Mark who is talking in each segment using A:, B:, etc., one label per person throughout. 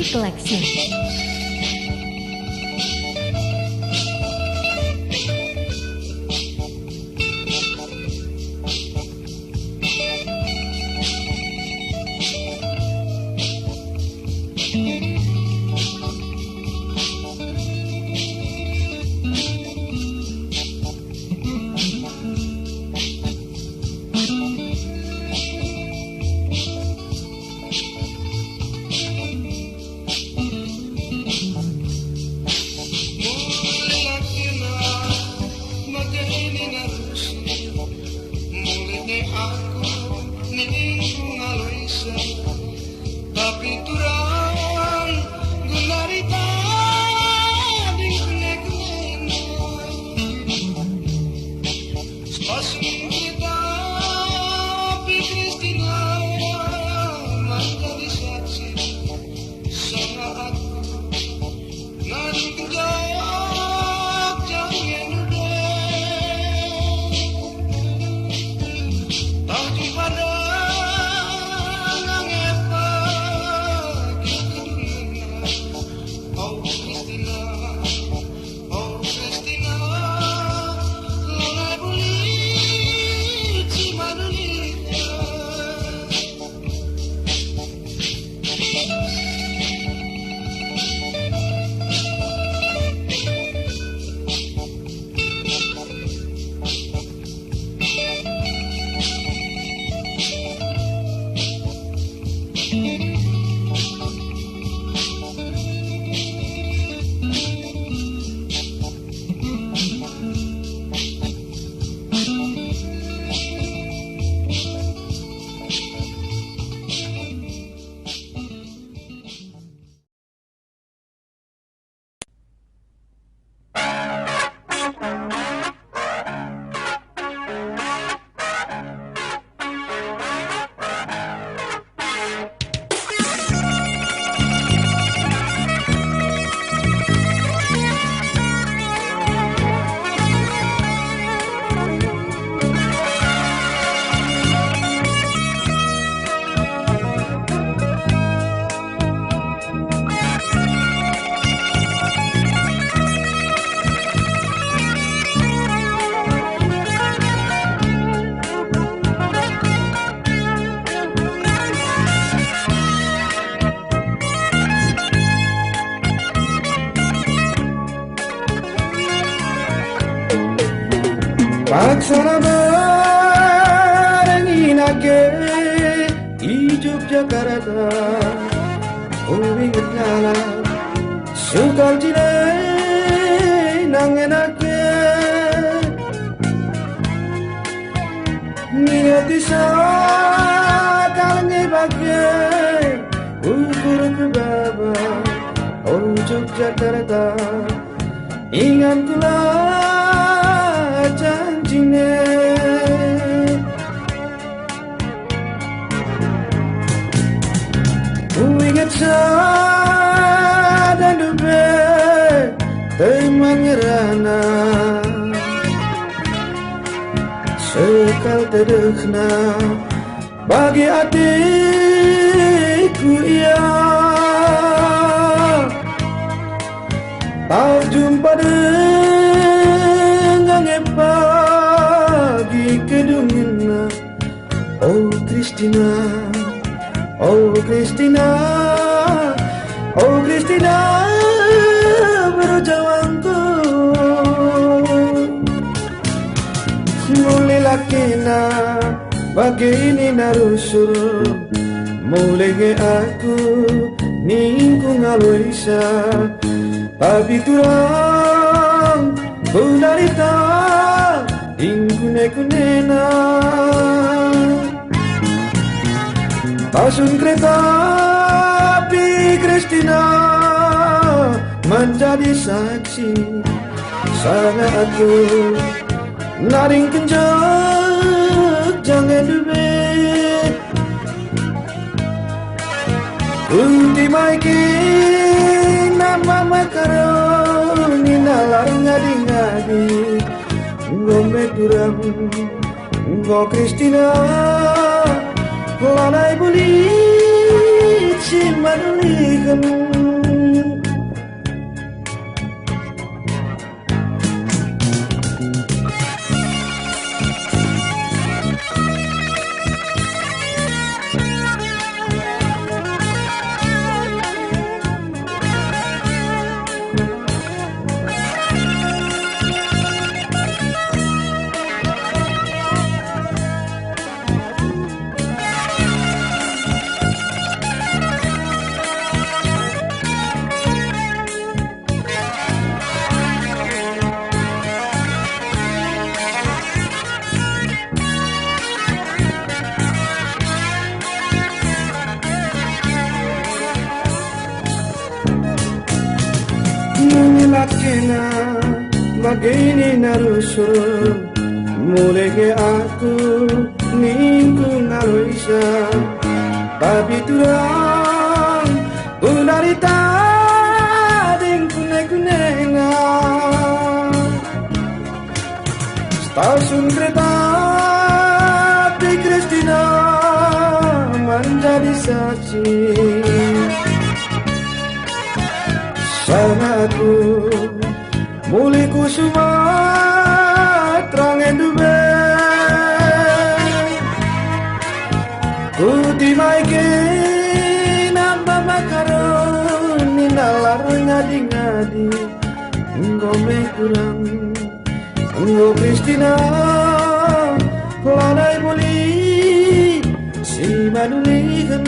A: Music Collection.
B: Paksana barenginake di Yogyakarta, oh inget ngala sukal cine nangenake ngingati sakal ngebake ukur kebaba, oh Yogyakarta ingat kula janjine ku ingat dan dube teman ngerana sekal tedekna bagi adikku iya tau jumpa pagi kedungina, oh Kristina, oh Kristina, oh Kristina berjawangku mulai lakina bagi ini narusur mulai aku ningku ngaloisa tapi turang bunarita ingkune-kunena pasun kereta api Kristina menjadi saksi sangat aku naring kenjak jangan duit kunti maiki nama makaroni nalar ngadi-ngadi ngombe durang ngo Kristina lanai bulit si manulikan kena begini narusun mulai ke aku minggu naruisa tapi turang unarita ding kune-kunenga stasiun kereta api Kristina menjadi saksi sangatku mulai kusuma terang dube kutimai ke namba makaron ninalar ngadi-ngadi ngome kurang nggo Kristina lanai muli si manulihan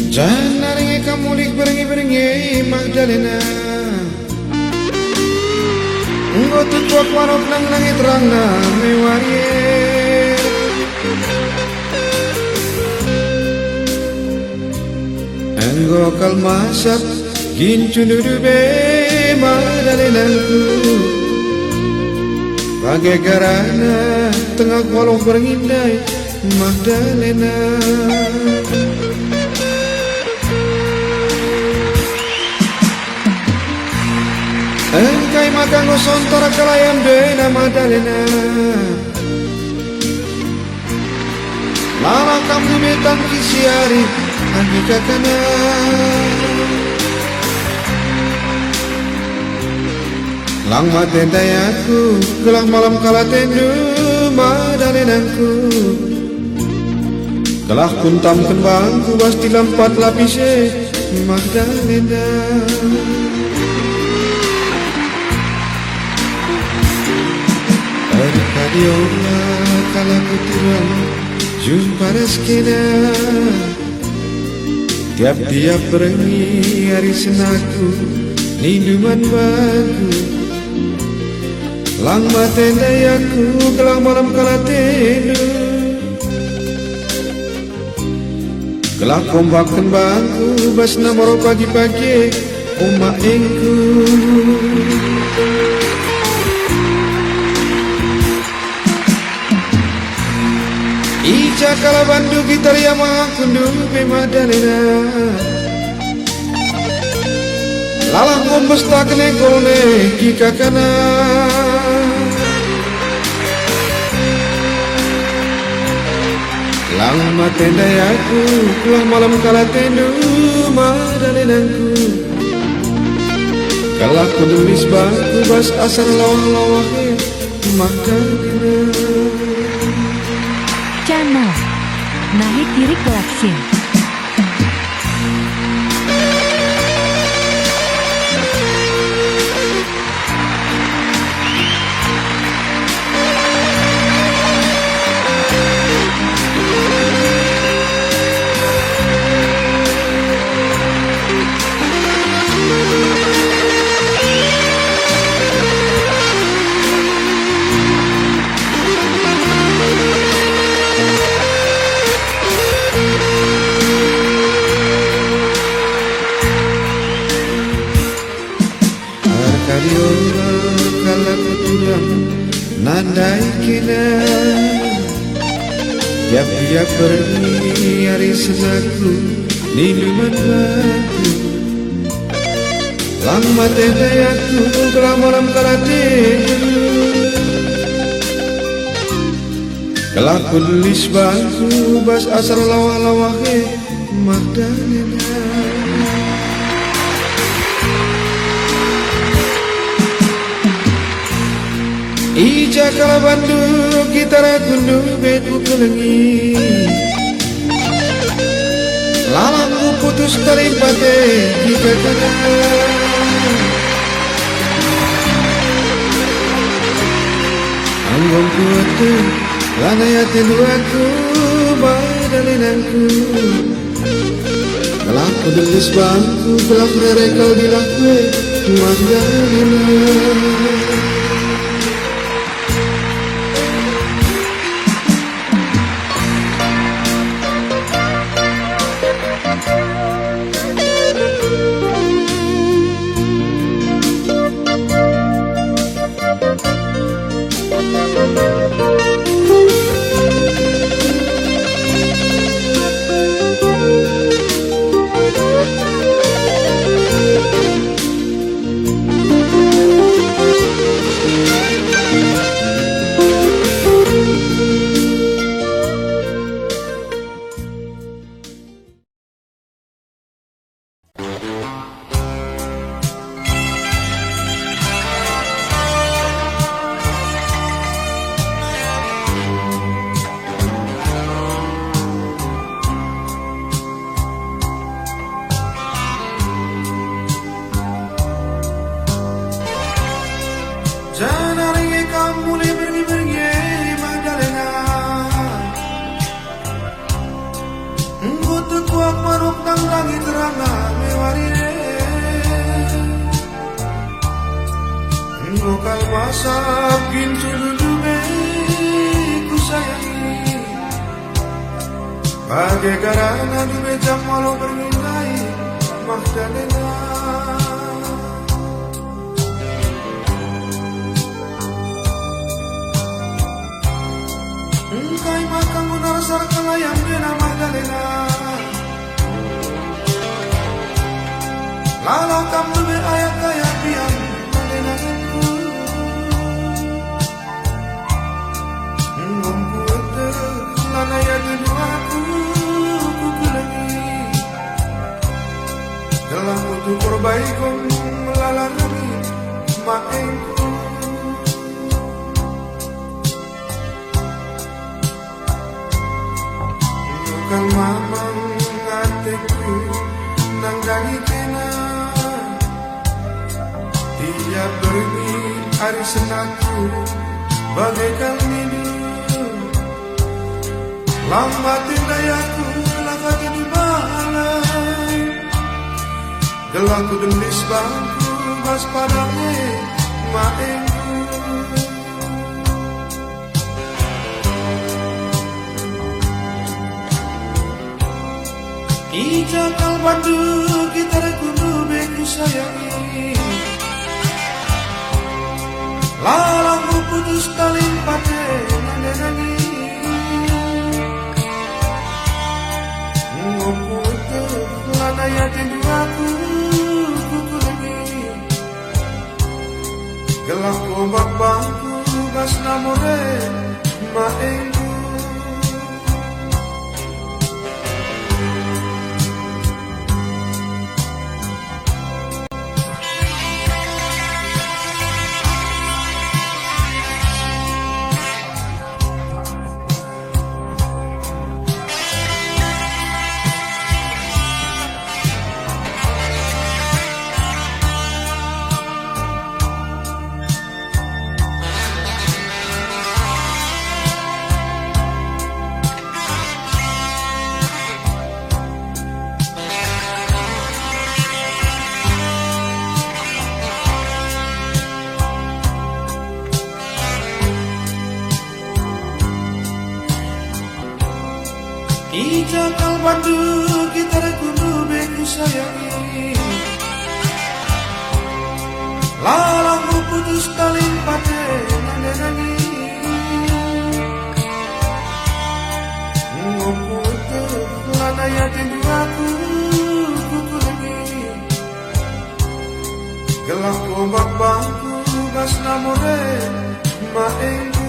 B: Jangan kamu lik berengi-berengi Magdalena Engkau tutup warok nang langit terang na mewarie Engkau kalmasap gincu nudube Magdalenaku Bagai garana tengah kolong berengindai Magdalena Engkai makan ngosontor kalayam dena Magdalena Lala kamu betang kisiari Andi kakana Lang matendai aku Gelang malam kala tendu Magdalenaku Gelah kuntam kembangku Pasti lempat lapise Magdalena Kadiola kala kuturang jumpa reskina Tiap-tiap berengi hari senaku Ninduman baku Lang matendai aku Gelang malam kala tendu Gelah kombak kembangku Bas namoro pagi-pagi Uma engku Ija kala bandu gitar Yamaha kundu pe Magdalena Lalang ngombes tak kene kolne kika kana Lang matendai aku Pulang malam kala tendu Magdalenaku Kala kudulis bangku Bas asal lawah-lawahnya Magdalena
A: Channel Nahi Kiri Collection.
B: Kadiola kala kuturang nandai kina tiap-tiap pergi hari senaku niluman batu lama tendayaku kala malam kala kala kulis bangku bas asar lawa-lawahe Magdalena Ija kala bandu kitara kundu betu kelengi lalangku putus talimpate jika kena Anggong kuatu lana ya teluaku Magdalenanku kelak kudulis bangku kelak rerekal dilakwe Magdalena Jangan kamu pergi Magdalena Ngutuk kuak manuk nang langit ranga mewarire Ngokal masak gincu lulume ku sayangi Bagai karana dume jam walau bermintai Magdalena Engkai makan menarasar kalayang bena Magdalena Lalau kamu be ayat kaya piang Magdalenaku Ngomku ete lana ya duduaku kukulengi Dalam untuk perbaikan melalami maengku Kang mamang ngateku nang dagi kena Tiap pergi hari senangku bagaikan minum Lambat tindayaku laka di balai Gelangku delis bangku bas padane maengku Ija kal bandu kitara kundu beku sayangi Lalangku putus talimpate nanenani Ngomku itu lana ya tenduaku kukulengi Gelap ombak bangku bas namore maengku Ija kal bandu kitara kundu beku sayangi Lalangku putus talimpate nanenani mas namore maengku.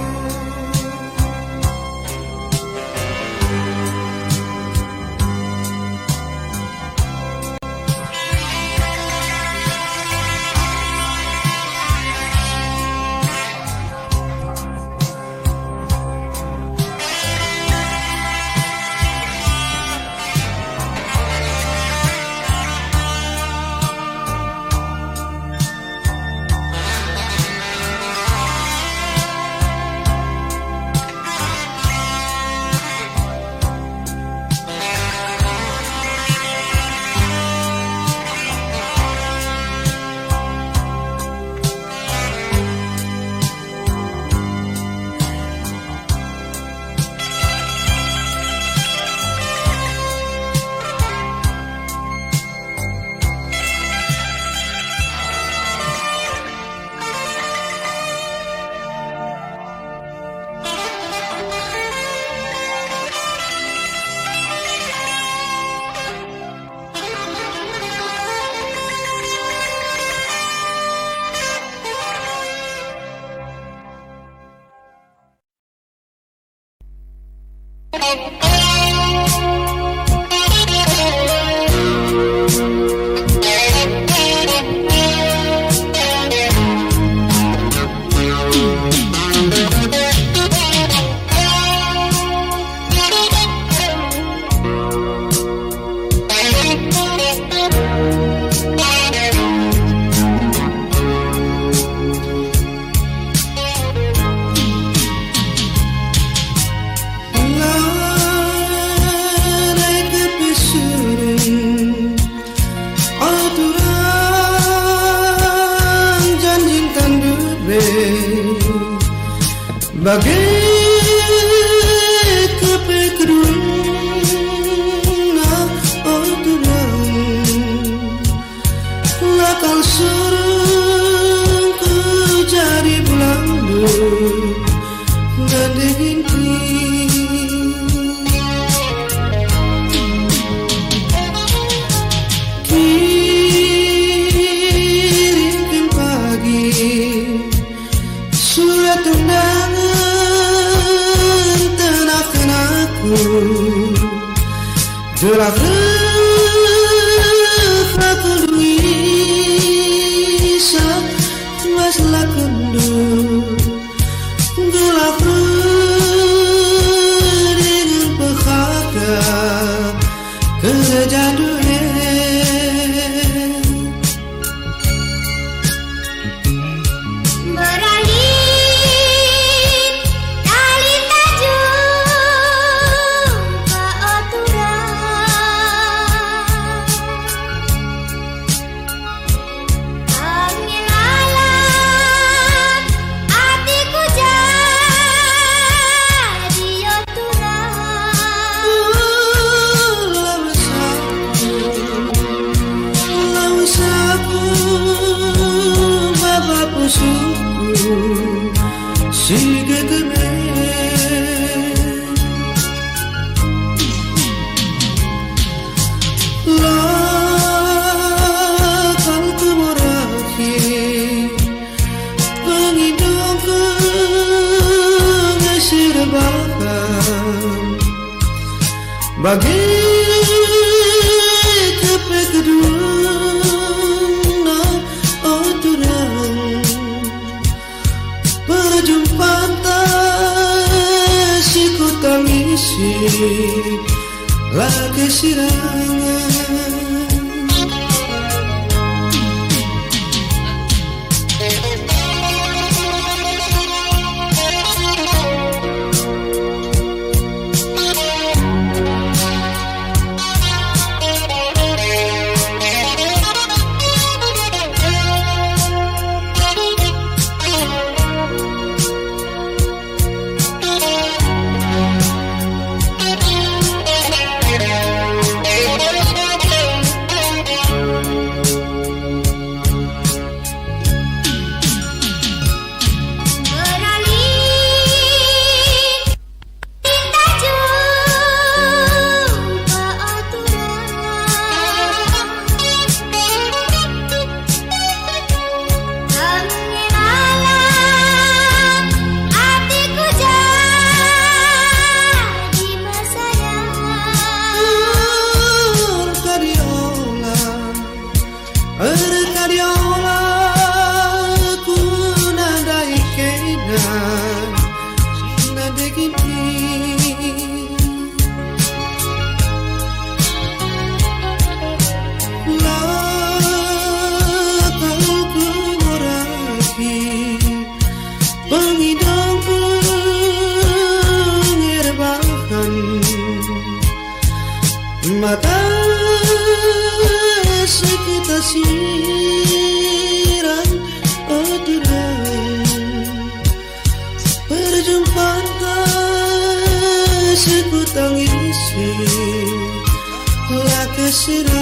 B: Bagai kepekedun oh Tuhan, lakal surung ku jari belandu ngadengin kirimkan pagi surat undangan tenangkan aku gelap aku luisa masalah kundu gelap dengan pekhaga kejaduan siga temen lakal kemurahi pengidong ke ngasir bahkan bagi kepekedun oh Tuhan perjumpaan si ku tangisi lagi sirangan. mesra.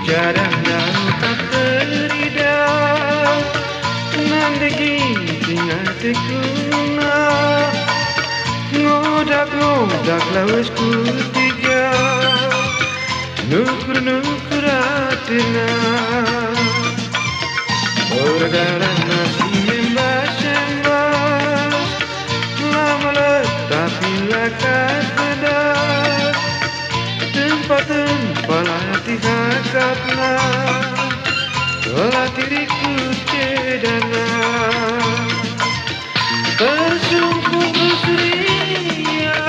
B: Jarangnya tak teridah nandegi tingatiku na ngodak lawes kutiga nukur atina orgaran nasi membas lama tapi lakat bedas tempat hati hakapna olah diriku cedana tersungkur berseria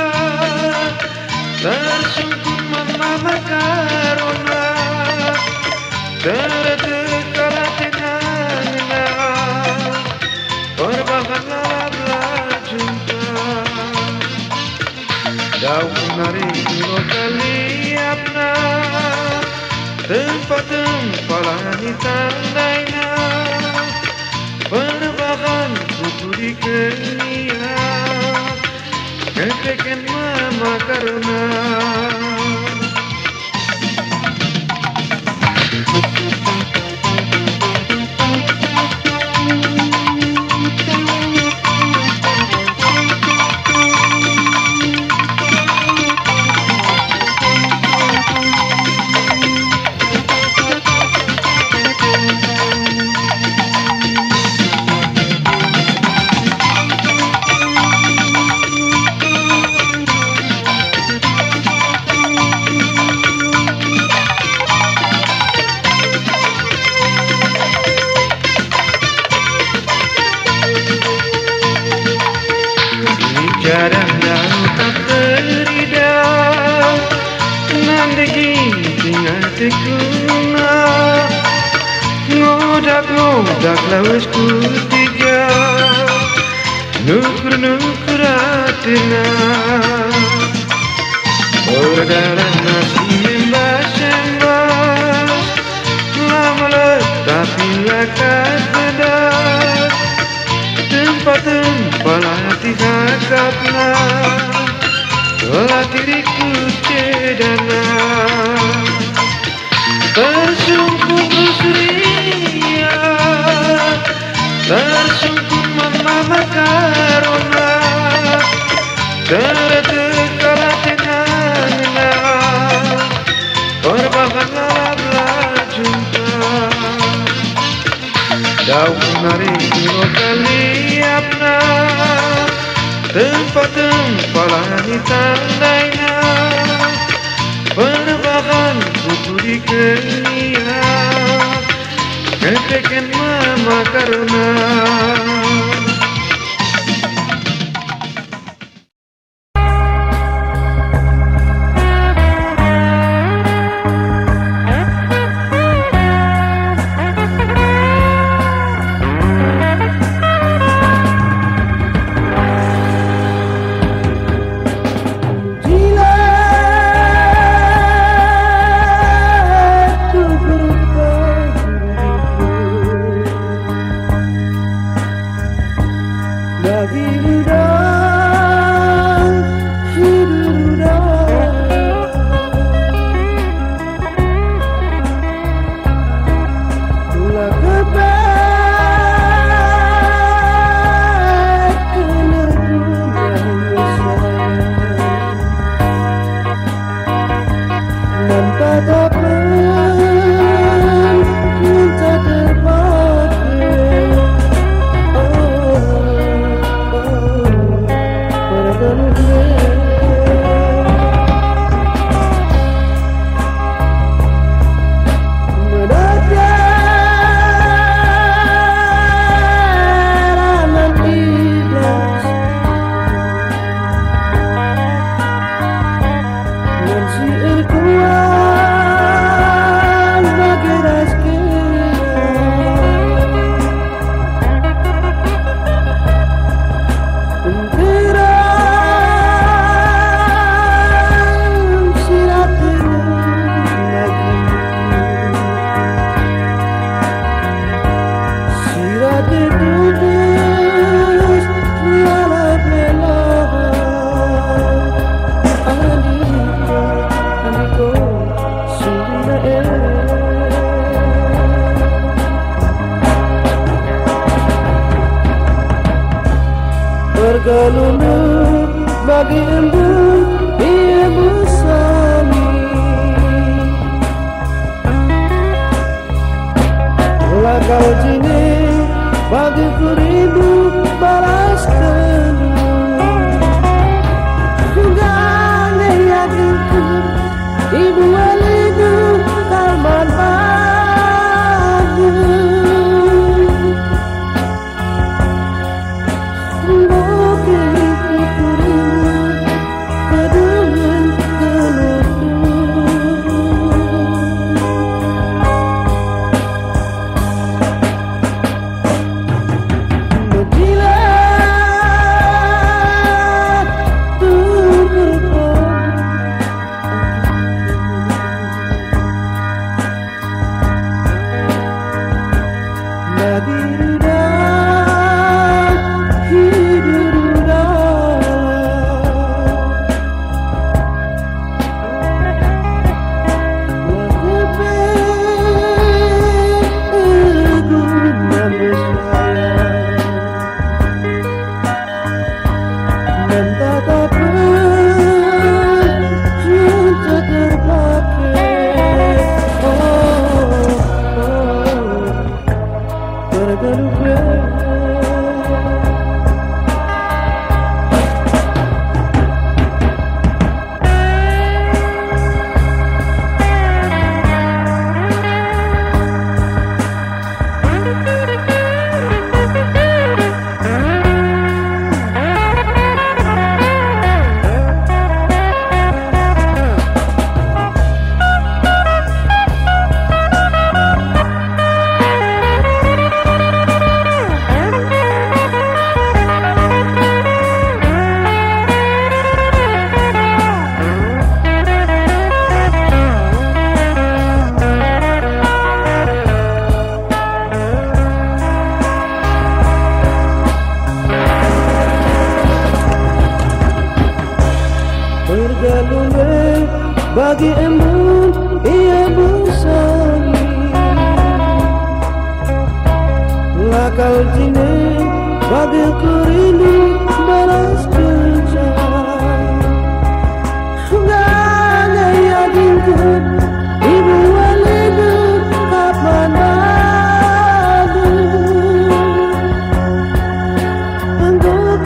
B: tersungkur mama karona terdekat tenangnya berbahagia jumpa daun nari kali apna tempat langit tandainya penerbangan kuku di kenia ketekan mama karena jarangnya tak teridah nandegi tingatiku na ngodak lawes kutiga nukur atina orgaran nasi membas lama tapi lakat bedas tempat hati hakapna olah diriku cedana tersungkur berseria tersungkur mama karona terdekat tenangnya berbahagia jumpa daun nari kali apna tempat langit tandainya penerbangan kuku di kenia ketekan mama karena
C: bergelundung bagi embun ibu sami. Lakau jine bagi ku rindu balas kedua. Gane yakinku ibu walidu kalman padu. Bergelundung bagi embun ia bersani. Lakau jine bagi ku rindu balas kerja. Gane yakinku ibu walidu kapan madu. Engkau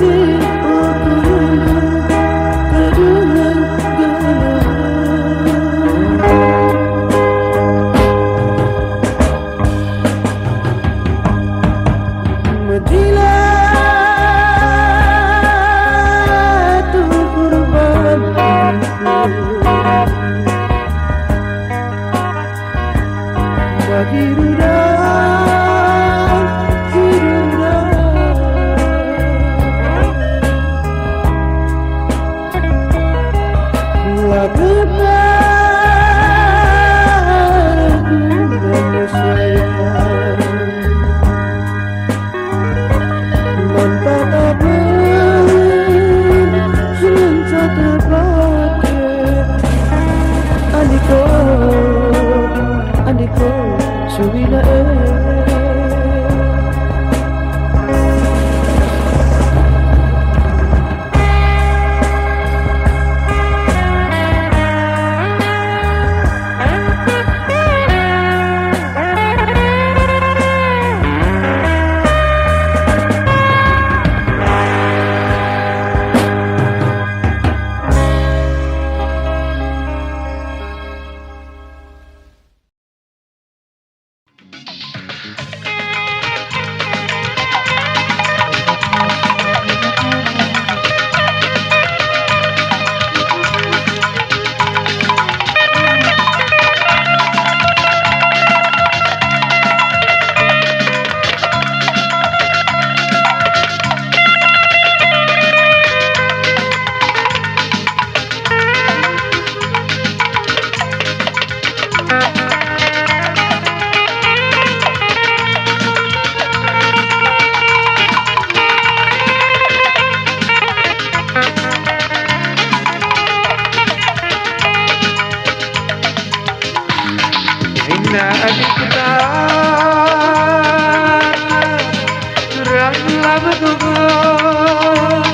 B: telah bergugur.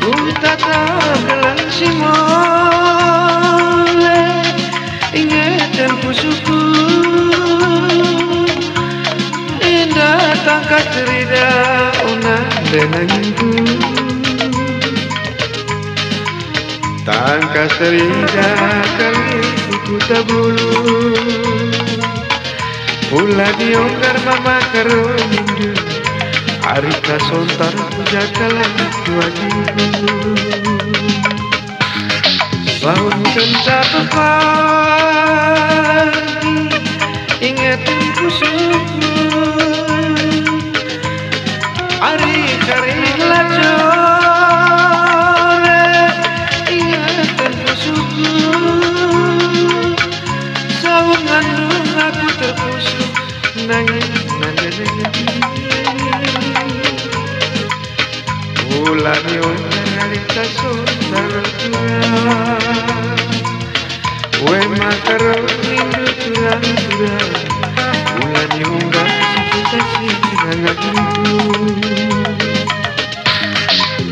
B: Ku tatap gelang simole ingatan pusuku. Indah tangkas terida unang denangku. Tangkas terida kali kuku tabulu. Pula diongkar mama karo nindu. Arita sontar pujakalan tuajiku. Saun kenca pagi ingetin pusuku. Ari kari lajore ingetin pusuku. Saun ngandung aku terpusuk nangis Ulan yung narita sontar tua. We makarong nindu turang-turang. Ulan yung kasih hangatku.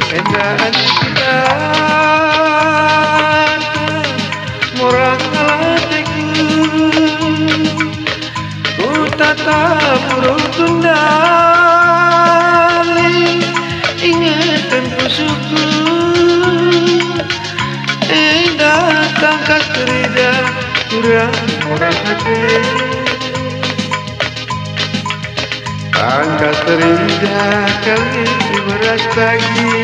B: Endaan kita morang alatiku. Ku tatap burung tundali ingatan pusuku. Indah tangkas terida kurang orang hati. Tangkas terida kali beras pagi.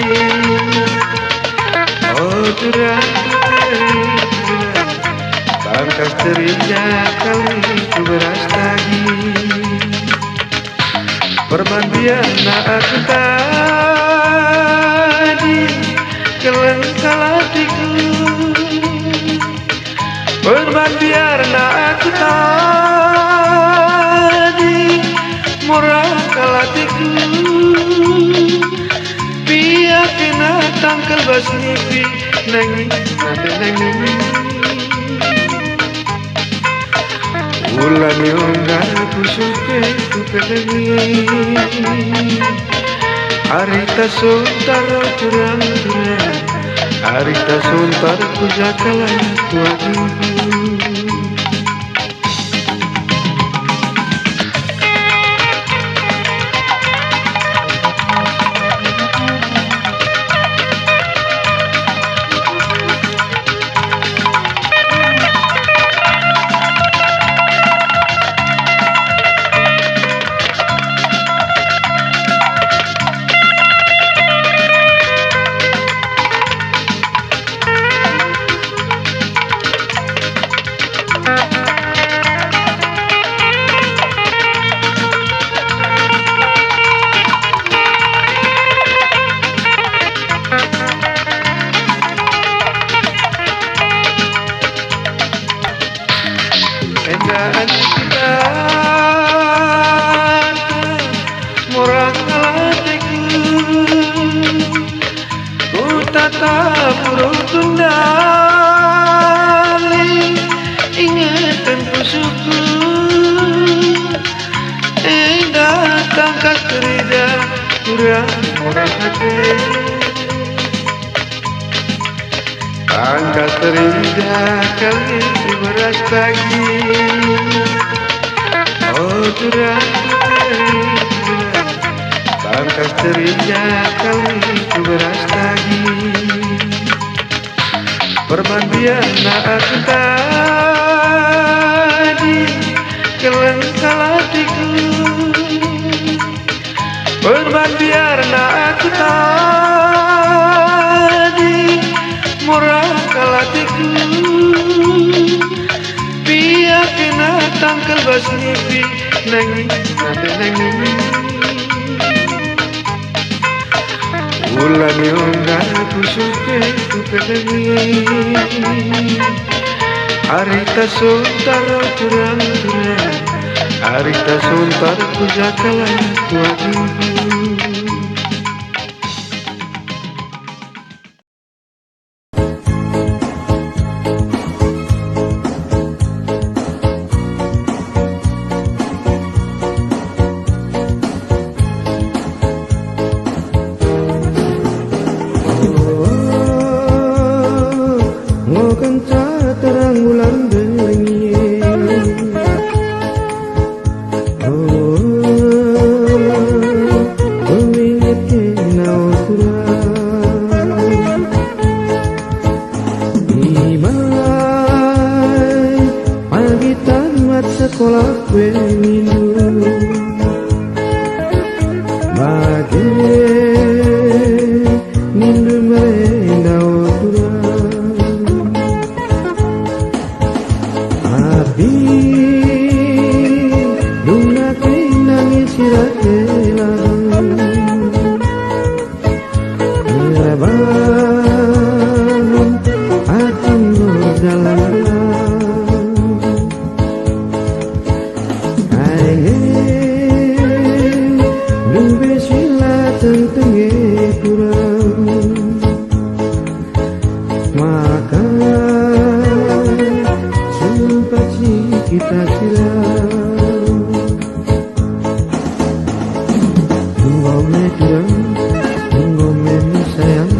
B: Oh kurang terida. Tangkas terida kali beras pagi. Permandian nak aku tadi kelang salatiku. Permandian nak aku tadi murah kalatiku. Biar kena tangkal basnipi nangis nade nangis. Ulan yung pusuke ku pelangi. Arita sontar turang-turang. Arita sontar pujakalan tuajiku. Endaan kita murah alatiku. Ku tatap burung tundali ingatan pusuku. Indah tangkas terida kurang orang hati. Tangkas terida kali beras pagi. Oh kurang terida. Tangkas terida kali beras pagi. Permandian nak aku tadi kelang salatiku. Permandian nak aku tadi murah kalatiku. Biar kena tangkal basnipi nangis nade nangis. Ulan yung pusuke ku pelangi. Arita sontar turang-turang. Arita sontar pujakalan tuajiku.
C: nindu merenda oturan Abi Luna ke nangis sirakelan Rabanam akan berdalam Aingen Lumbe sila tentenge kurang Maka sempat kita silam Ngome kurang Ngome sayang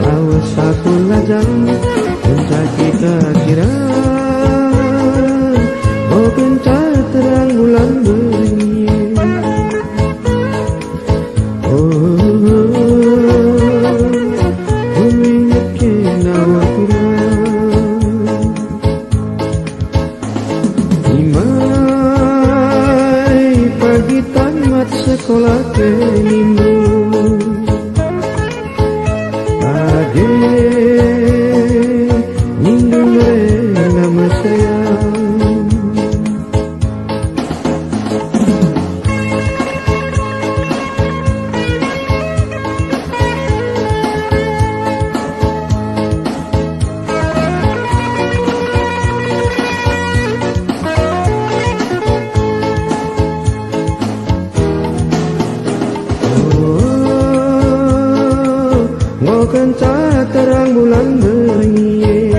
C: Lawas aku lajang Pencah kita kira Oh pencah terang bulan beringin Mengingat kenawa kurang Imai pagi tamat sekolah ke Nindu Pagi Nindu nama sayang Kencah terang bulan beringin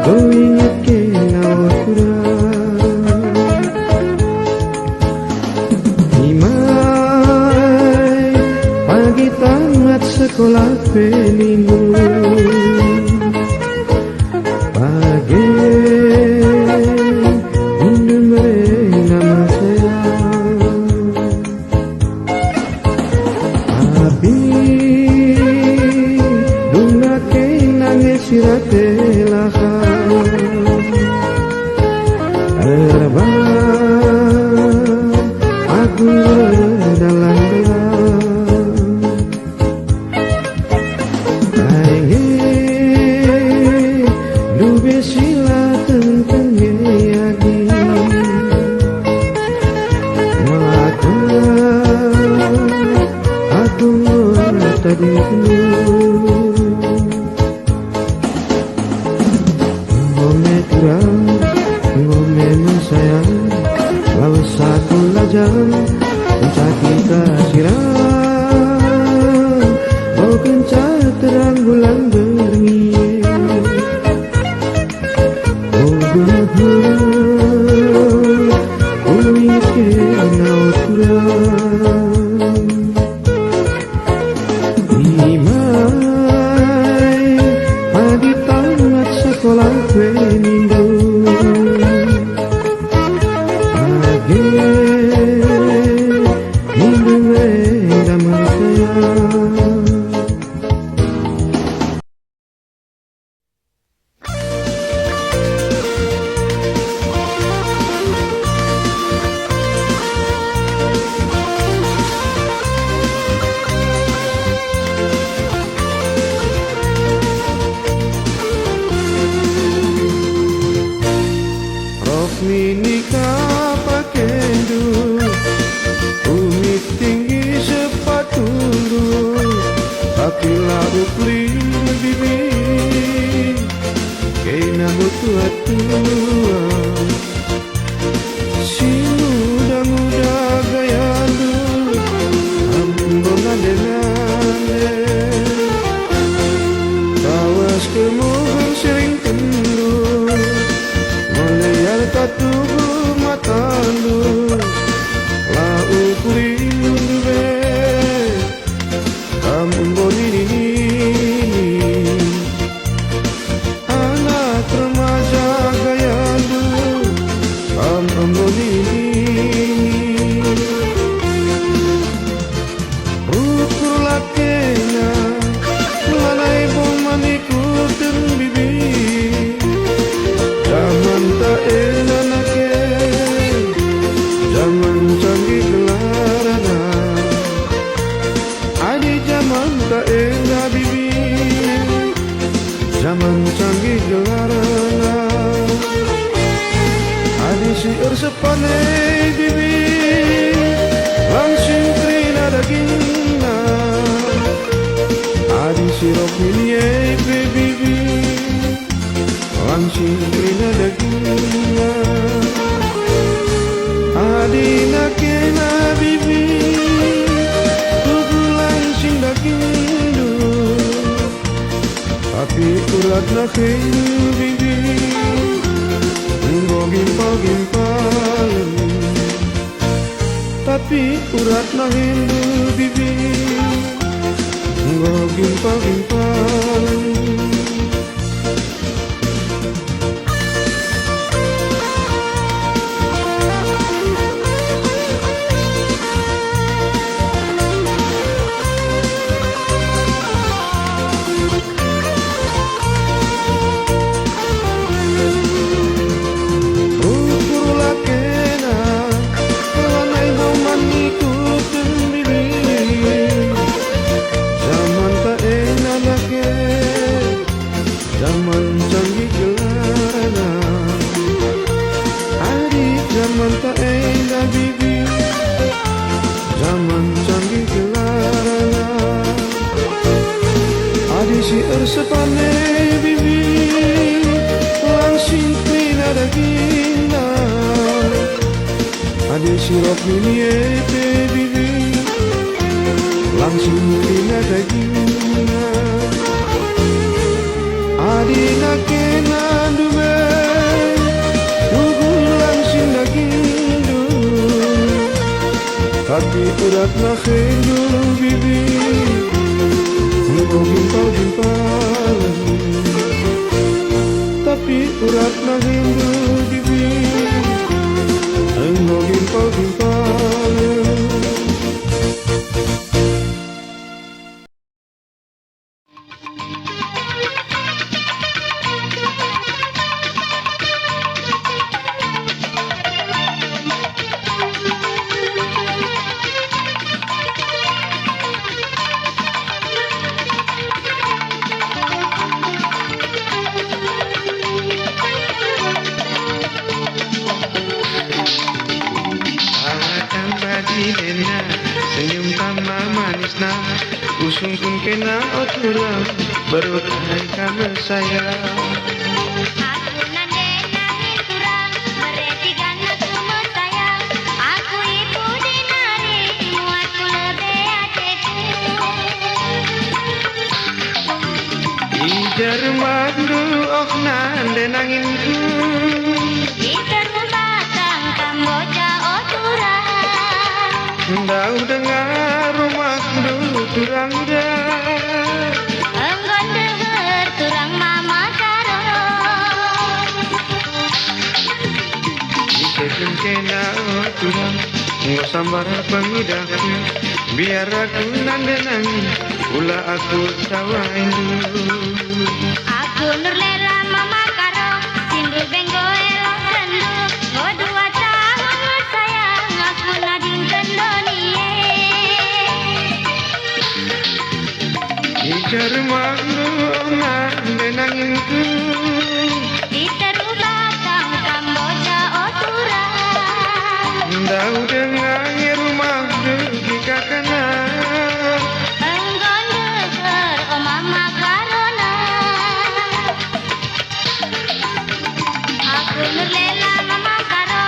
C: Kau ingat kenawa kurang Imai pagi tamat sekolah penindu Pagi Nindu merena sayang Luna ke nangis siratelahkan Terbang aku berdalam-dalam Aingen Lube sila tentang yagi Maka aku tadi Ngome kurang, ngome sayang Lawas aku lajang, pencah kita siram Oh kencah terang bulan beringin Oh ingat kenawa kurang Imai pagi tamat sekolah penindu Pagi Nindu nama sayang Minika pakendu Umit tinggi sepatu Tapi lalu pelindung bibi Kena mutua-tua Si muda-muda gaya lu Ambon ade-ade Tawas kemohon sering kendur Melihat tubuh mata lu Lau kurindu be Kamu bonini Anak remaja gaya lu Kamu bonini Ukur lakena Lalai bomaniku dan bibi Zaman tak enak ersepane bibi langsung krina dagingna adi sirop minie bibi langsung krina dagingna adi nakena bibi tubuh langsung dagingdu tapi urat nakena bibi Nggo gimpal-gimpal tapi urat na hindu bibi Nggo gimpal-gimpal Zaman tak indah bibi Zaman canggih gelarana Adi si ersepane bibi Langsung klina dagingna Adi si rok mini epe bibi Langsung klina dagingna Adi nakena dume tapi urat na hindu bibi Nggo gimpal-gimpal tapi urat na hindu bibi Nggo gimpal-gimpal senyum tambah manisna usung pun kena otulang berutai kamu sayang
D: aku nandena hiturang beretiga semua sayang aku ibu dinari muatku lebih ateku
C: ijar mandu ok nandenanginku
D: itarmu batang Kamboja oturang
C: Ndau dengar rumah dulu turang dah
D: enggon denger turang mama karo
C: Isesun kena turang Ngo sambar pengidahku Biar aku nandenangi Ula aku sawain dulu
D: aku nurlela mama karo sindu benggo elok rendu ngo 2 tahun sayang aku nading kendonie
C: Ijar mandu nandenanginku
D: iteru batang Kamboja oturang
C: Ndau dengar rumah dulu kakana
D: enggon denger o mama karona aku nurlela mama karo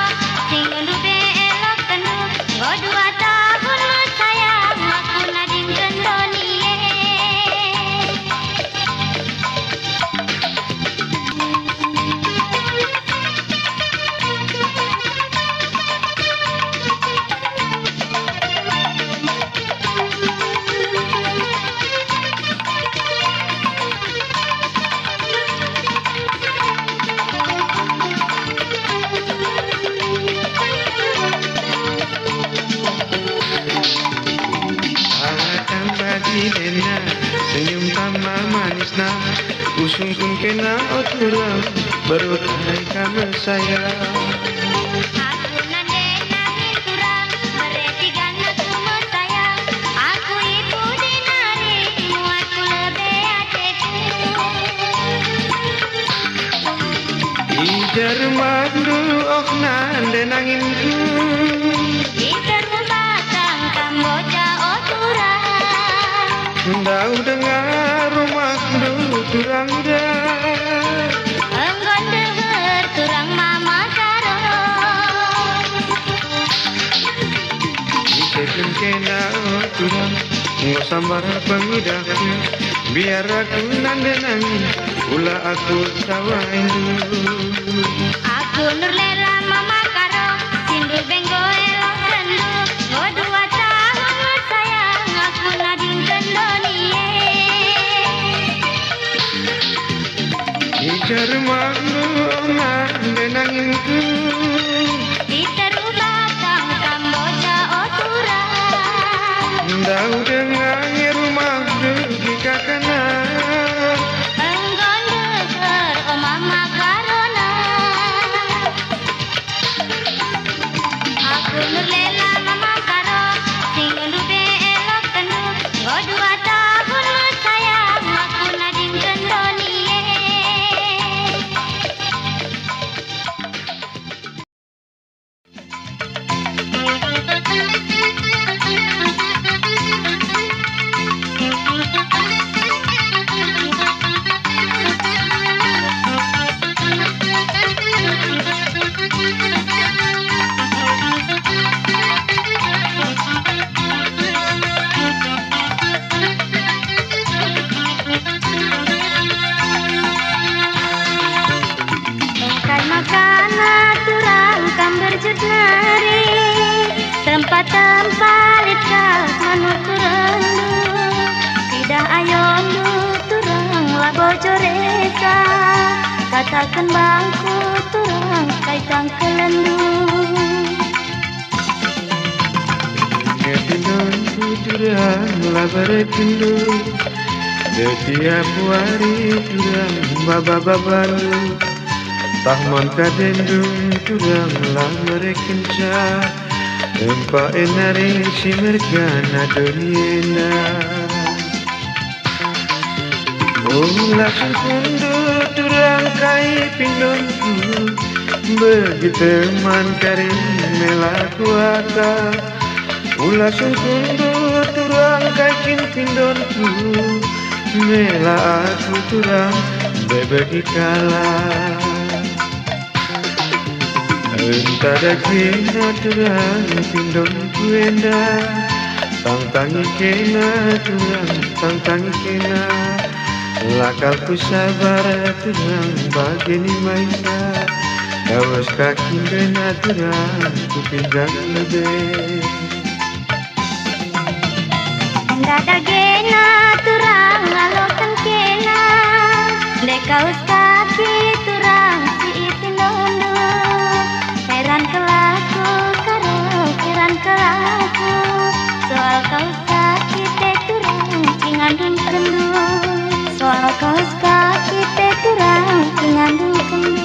D: sing ndube elok kendu ngo 2 tahun sayang aku nading kendonie
C: senyum tambah manisna usung pun kena otulang berutai kamu sayang
D: aku nandena hiturang beretiga semua sayang aku ibu dinari muatku lebih ateku
C: ijar mandu ok nande nanginku
D: di terbatang Kamboja otura.
C: Ndau dengar rumahku turang dah
D: Enggon denger turang mama karo.
C: Isekun kena turang Ngo sambar pengidahku Biar aku nande nangin Ula aku sawain dulu
D: Aku nur lela mama karo Sindul benggo elok rendu Ngo 2 tahun sayang aku nading kendonie.
C: Ijar maknu nande nanginku
D: Di terbatang Kamboja otura.
C: Ndau dengar rumahku di kakana
D: Enggon denger o mama karona. Aku nur lela mama karo Sing undupe elok kendu Ngo 2 tahun sayang aku nading kendonie. Engkai makana turang kam berjudari tempat-tempat litkal manut turendu tidak ayondu turang labojo reka katakan bangku turang kaitang kelendu.
C: Ketindonku turang labarekindu Setiap hari turang baba-babalu Tahman kadendung turang labarekinca Empa enari simergana doniena langsung kundu turang kai pindonku Begitu man karim melaku aka langsung kundu turang kai pindonku Mela aku turang bebeki kalah Entah kena turang pindonku enda Tangtangi kena turang tangtangi kena Lakalku sabar turang bagini maisa Kawas kaki bena turang ku pinggang lebih
D: Dada gena turang ngalokan kena Dekaus kaki turang si itinondu Heran kelaku karo heran kelaku Soal kaus kaki te turang ingandung kendu Soal kaus kaki te turang ingandung kendu.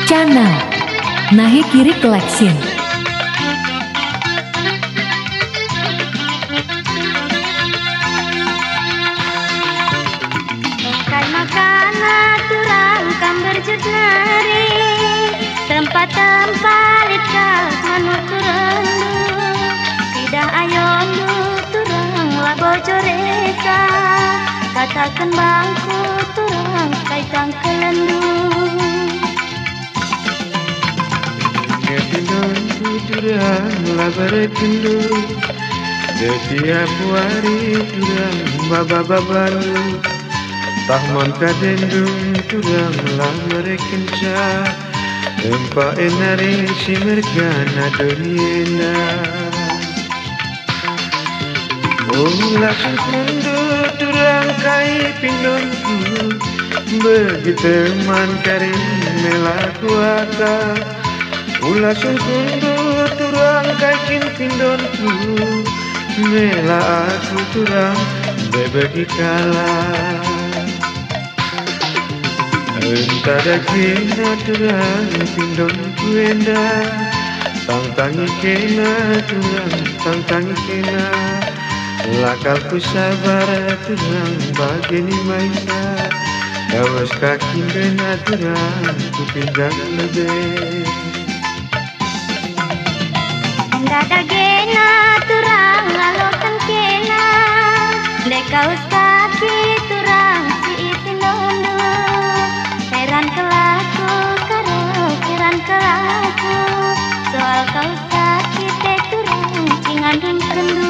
A: Channel Nahi Kiri Collection.
D: Engkai makana turang kam berjudari tempat-tempat litkal manut turendu tidak ayondu turang labojo reka katakan bangku turang kaitang kelendu.
C: Ketindonku turang labarekindu Setiap hari turang baba-babalu Tahman kadendung turang labarekinca Empa enari simergana doniena langsung kundu turang kai pindonku Begitu man karim melaku aka langsung kundu turang kakin pindonku Mela aku turang bebeki kalah Entada kena terang pindon kuenda Tang-tangi kena terang Tang-tangi kena Lakalku sabar terang Bagini maisa Dawas kaki kena terang Ku pinggang lebih
D: Dada gena turang ngalokan kena Deka ustaki turang si itinundu Heran kelaku karo heran kelaku Soal kau sakit te turang ingandun kendu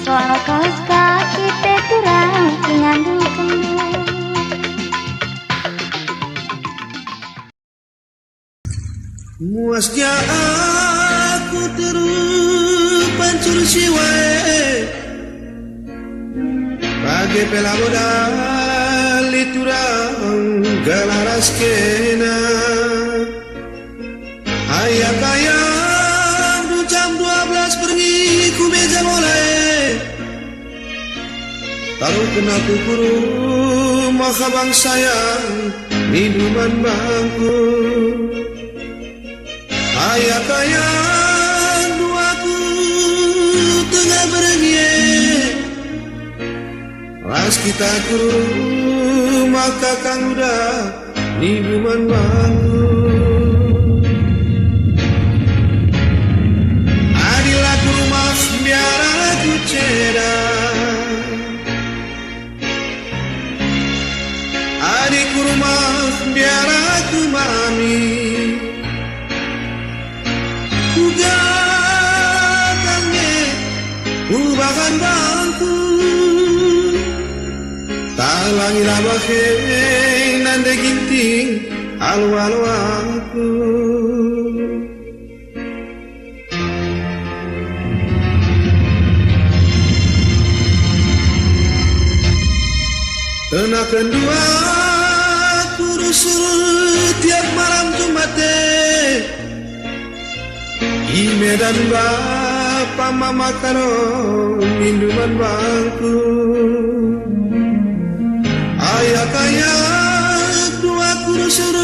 D: Soal kau sakit te turang ingandun kendu
B: Muasnya aku terupancur siwae Bagai pelaboda liturang galaras kena Ayam-ayam jam 12 pergi ku meja mulai Taruh kena kukuru maka bang sayang minuman bangku Ayat-ayat duaku tengah berengye Ras kita kuru maka kang udah nibuman bangku Adilah ku rumah biar aku cedak Adik ku rumah biar aku mami Ubahan bangku Talangilah bahe nande ginting Alu-alu aku Tenakan dua kurusur tiap malam Jumat Di Medan Bapak mama karo minuman bangku Ayat-ayat dua kurusur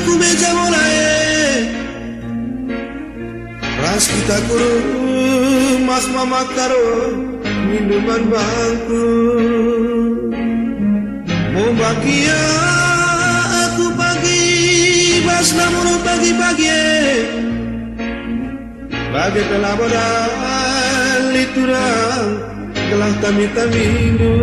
B: ku meja mulai Ras kita kuru mas mama karo minuman bangku Mau bahagia aku pagi bas namun pagi-pagi Bagai pelaboda liturang Kelah tami-taminu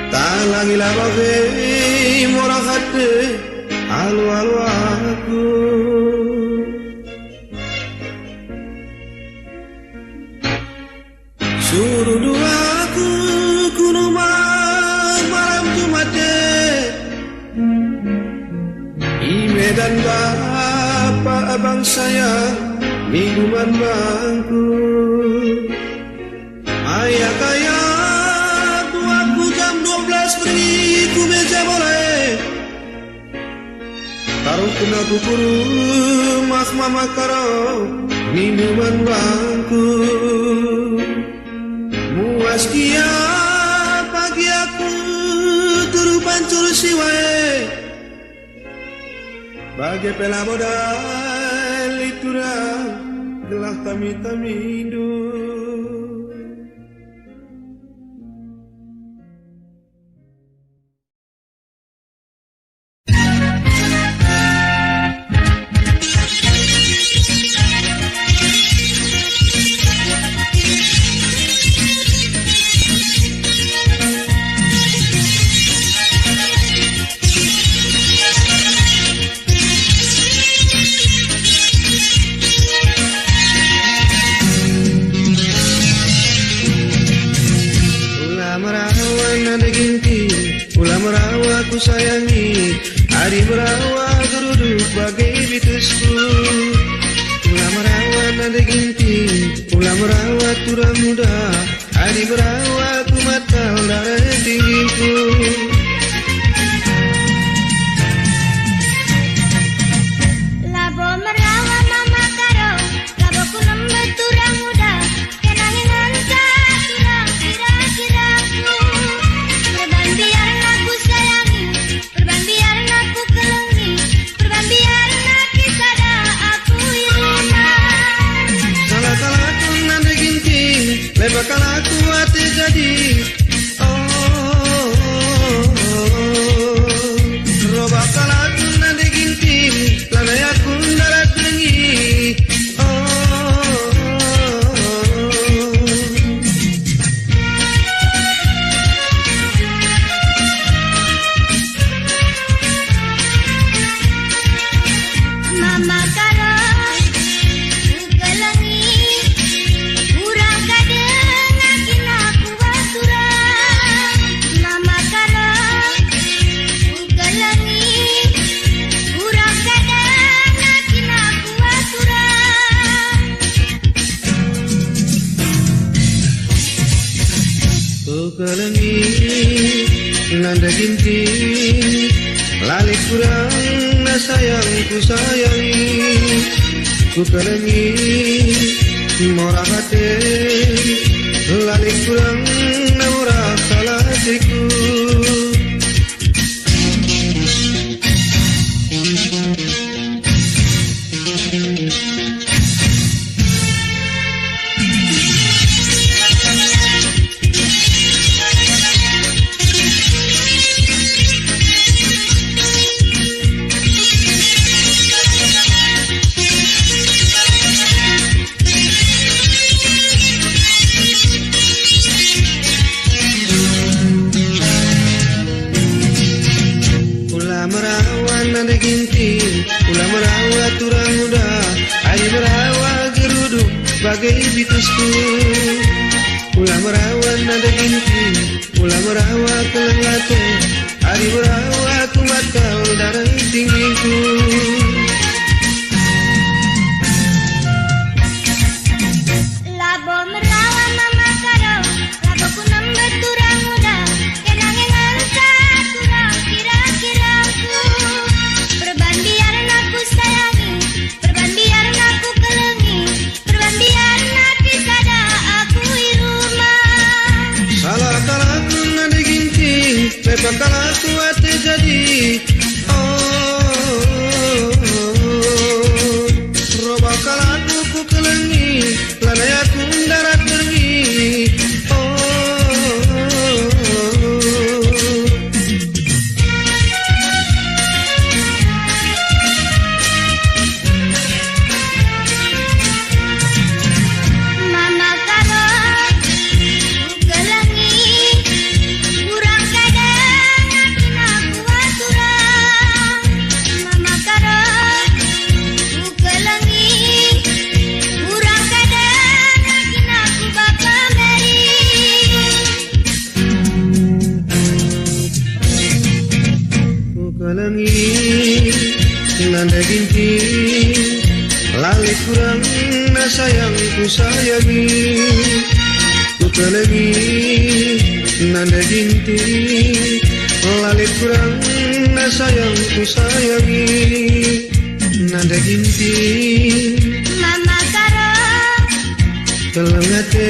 B: Talangilah bagai morang hati Alu-alu aku Suruh duaku kuno malam Jumat Di Medan Bapak bang sayang minuman bangku. Ayah kaya tuaku jam 12 pergi ku meja boleh. Taruh kena kukuru mas mama karo minuman bangku. Muas kia pagi aku turu pancur siwae. Bagai pela modal itura gelah tami-tamidu. Ku sayangi, hari merawa geruduk bagai bitusku. Ulah merawa nada ginting, ulah merawa turang muda. Hari merawa ku matal darah tinggiku.
D: Labo merawa mama karo, labo ku lembut turang muda. Kenangin angka turang kira-kiraku. Perban biar aku sayangi, perban biar aku kelengi, perban biar aku sada aku irama.
B: Salah-salah aku nada ginting, lebakal aku hati jadi. Robakal aku nada ginting, lanai aku darat lengi.
D: Mama karo ukelengi urang kadengakin aku baturang. Mama karo ukelengi urang kadengakin aku baturang.
B: Kelengi nanda ginting, lali kurang na sayang ku sayangi. Ku kelengi murah hati, lali kurang na murah hatiku. Nada ginting, ulah merawat turang muda. Hari merawat geruduk bagai bitusku. Ulah merawat nada ginting, ulah merawat kelengate. Hari merawat ku matal darah tinggiku.
D: Labo merawa mama karo, labo ku nembet turang muda. Kenangin angka turang kira-kiraku. Perban biar aku sayangi, perban biar aku kelengi, perban biar aku sada aku iruma.
B: Salah aku nada ginting, lebakal aku hati jadi. Robakal aku ku kelengi, lanai aku darat pergi.
D: Mama karo ukelengi urang kadengakin aku baturang. Mama karo ukelengi urang kadengakin aku bapa meri.
B: Ku kelengi nanda ginting, kurang na sayangku sayangi, ku pelengi nanda ginti. Lalit kurang na sayangku sayangi, nanda ginti.
D: Mama karo
B: Telengate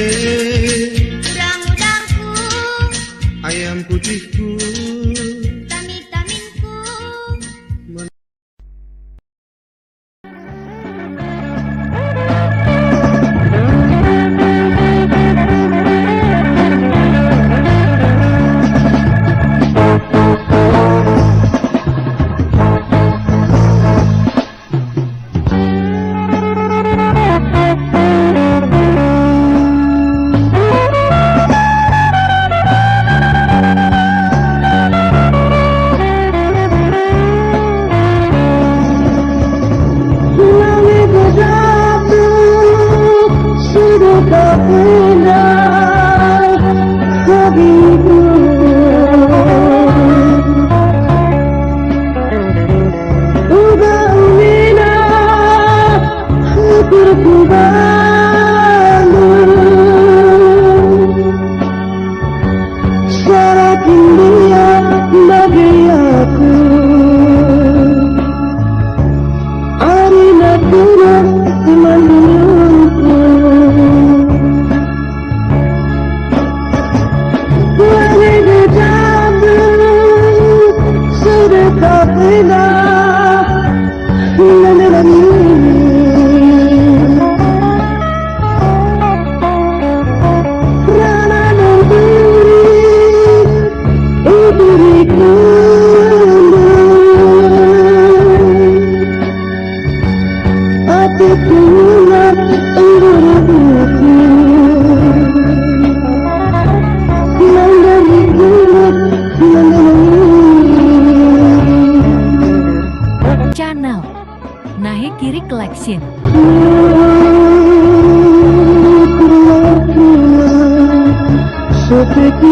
D: udang-udangku,
B: ayam putihku.
D: tamit-taminku.
A: Channel Nahe Kiri Collection.
E: Seperti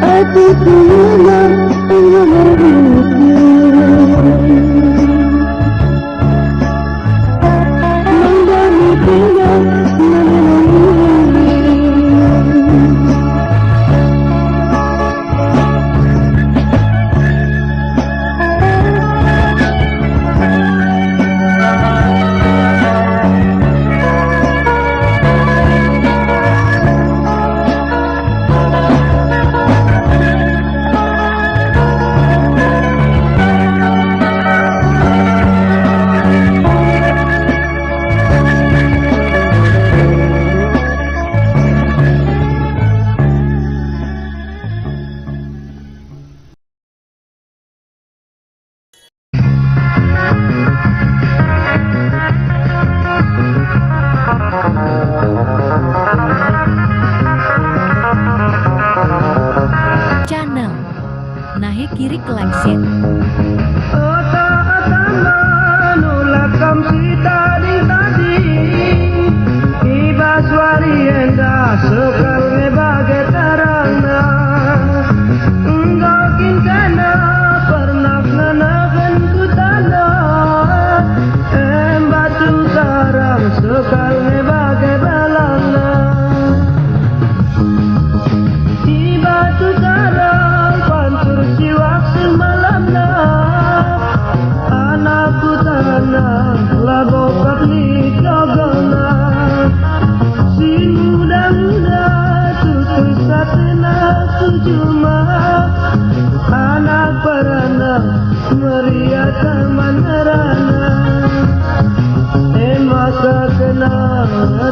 B: Hatiku yang
A: Collection.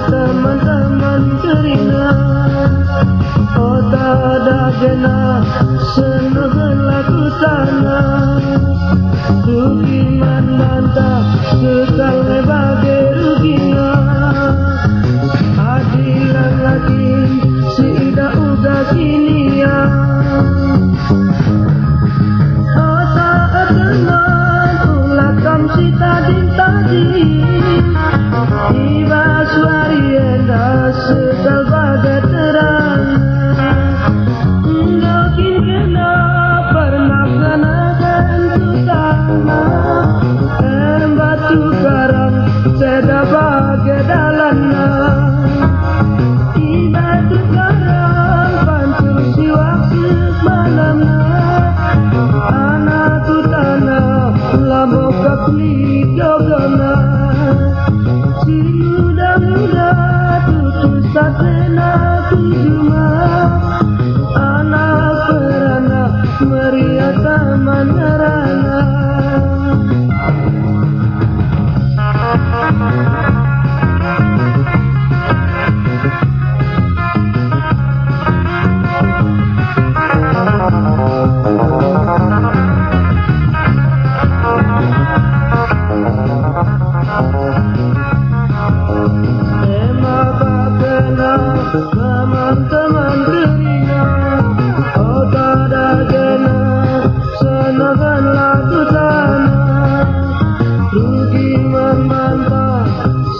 B: Teman-teman kerina Otada jena Senegen laku tanah Rugi mandanta Sekal bagi ruginya Adilan lagi Si ida uga kinia Ota teman Ulakam si tadi Iba suarienda sekal bagai terang Mungkin kena pernah kenakan tutana Batu karang seda bagai dalana Iba tu karang pancur siwak semalamna Anak tutana lambok kapli jogana Si muda-muda tutus satena tujuma Anak perana meriah taman nerana Teman-teman kerina Otada jena Senagan laku tanah Rugi memantah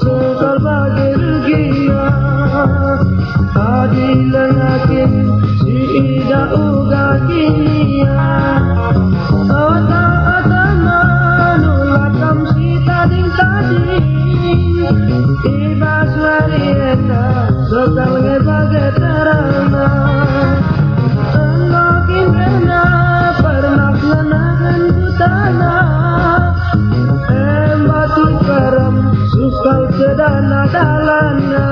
B: Sekal bagi ruginya Adilan yakin Si ida uga kinia Ota-otaman Ulakam si tading-tading Iba suarieta Sekal ngebagai terana Makin kena pernah kenakan butana Batu karam sukal sedana dalana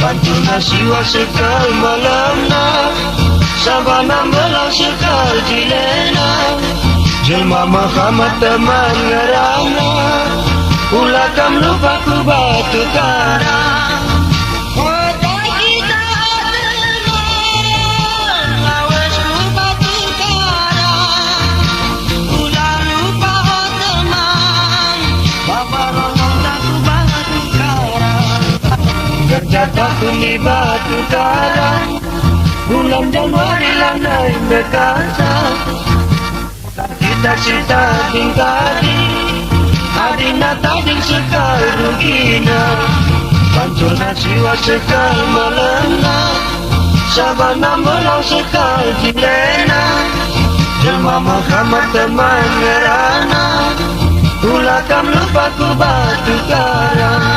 B: Pantuna siwa sekal malamna Sabana melang sekal jilena Jelma Muhammad teman ngerana Ulakam lupa ku batu karang Kota kita teman Lawas ku batu karang Ulah lupa teman Bapak ronong tak ku batu karang Kerja tak ku ni batu karang Bulan Januari lanai berkasa Cita-cita tingkadi Adina tading sekal rugina Pancuna siwa sekal melena Sabana melang sekal jilena Jelma Muhammad teman ngerana Ulakam lupa ku batu karang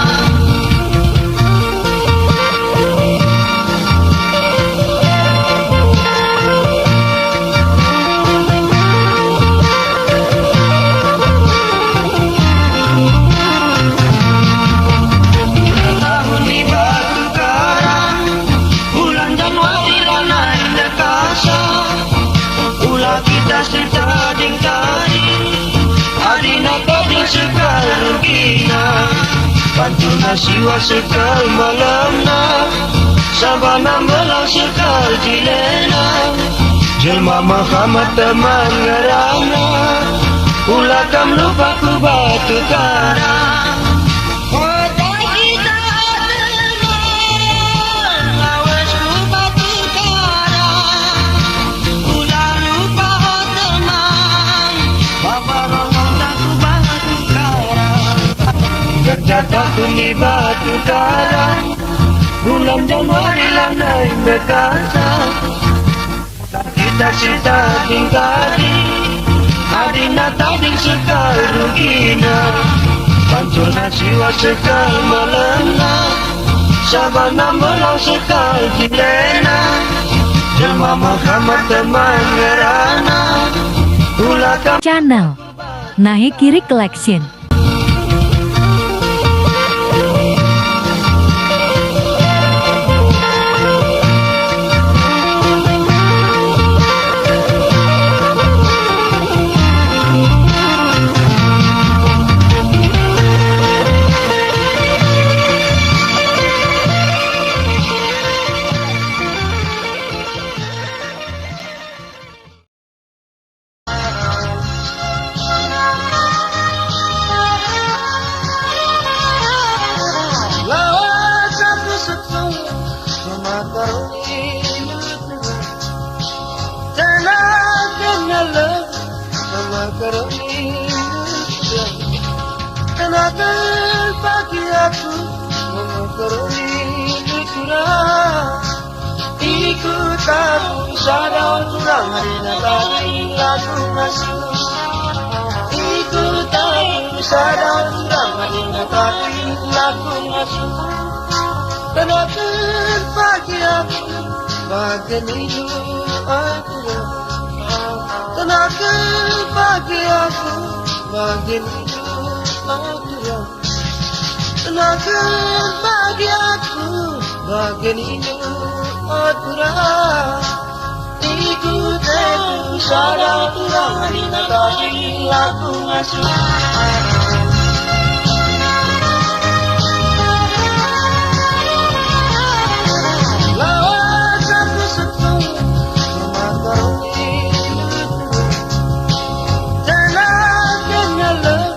B: sekal rugina Pantuna siwa sekal malamna Sabana melang sekal jilena Jelma Muhammad teman ngerana Ulah kam lupa ku batu karang Jatuh kuni batu karang Bulan Januari lah naik berkasa Cita-cita tingkadi Adina tading sekal rugina Pancuna siwa sekal melena Sabana melang sekal jilena Jelma Muhammad teman ngerana Ulah kam
A: Channel Nahe Kiri Collection.
B: Tenaga pagi aku mengerti kurang Ikut aku sadar kurang Adina tadi lagu masuk Ikut aku sadar kurang Adina tadi lagu masuk Tenaga pagi aku bagian hidup aku Tenaga pagi aku bagian hidup Tenaga bagi aku bagian hidup aturan Ikut aku sadar kurang Adina tadi lagu masuk Lawan satu setu mengerti Tenaga nyala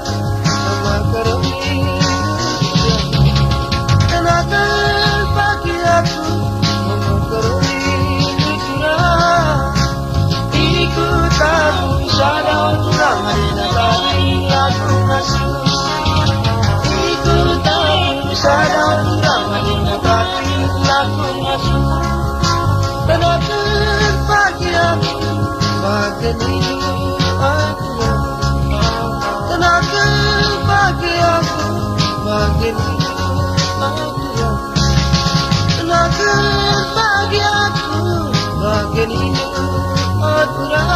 B: Tenaga bagi aku bagian hidup aturan Tenaga bagi aku bagian hidup aturan